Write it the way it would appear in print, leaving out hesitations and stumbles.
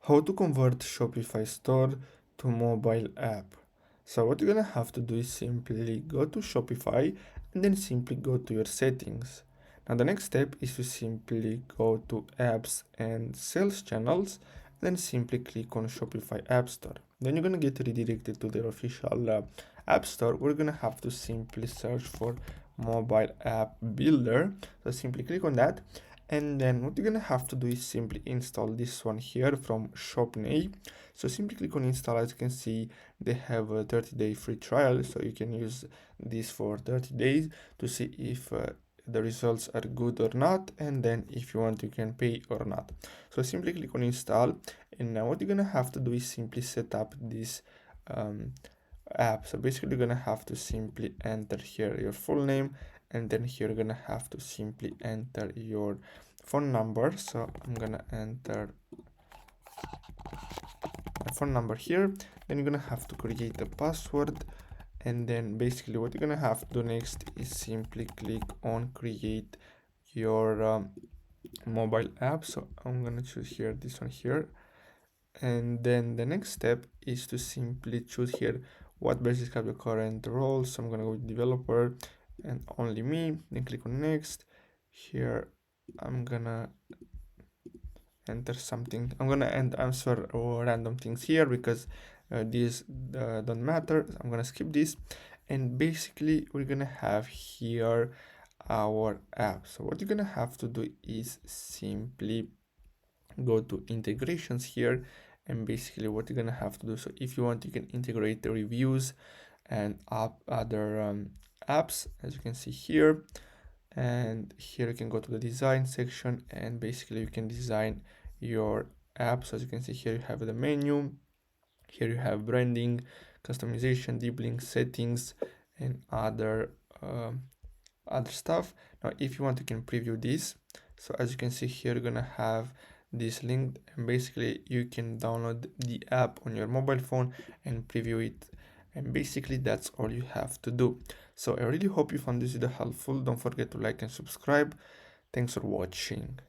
How to convert Shopify store to mobile app. So what you're gonna have to do is simply go to Shopify and then simply go to your settings. Now the next step is to simply go to apps and sales channels, then simply click on Shopify App Store. Then you're gonna get redirected to their official app store. We're gonna have to simply search for mobile app builder. So simply click on that, and then what you're gonna have to do is simply install this one here from Shopney. So simply click on install. As you can see, they have a 30-day free trial, so you can use this for 30 days to see if the results are good or not, and then if you want you can pay or not. So simply click on install, and now what you're gonna have to do is simply set up this app. So basically you're gonna have to simply enter here your full name, and then here you're gonna have to simply enter your phone number. So I'm gonna enter my phone number here. Then you're gonna have to create a password, and then basically what you're gonna have to do next is simply click on create your mobile app. So I'm gonna choose here this one here, and then the next step is to simply choose here what basically have the current role. So I'm gonna go with developer and only me, then click on next. Here I'm gonna enter something. I'm gonna answer random things here because these don't matter. I'm gonna skip this, and basically we're gonna have here our app. So what you're gonna have to do is simply go to integrations here, and basically what you're gonna have to do, so if you want you can integrate the reviews and other apps, as you can see here. And here you can go to the design section, and basically you can design your app. So as you can see here, you have the menu, here you have branding, customization, deep link settings, and other stuff. Now if you want you can preview this. So as you can see here, you're gonna have this link, and basically you can download the app on your mobile phone and preview it, and basically that's all you have to do. So I really hope you found this video helpful. Don't forget to like and subscribe. Thanks for watching.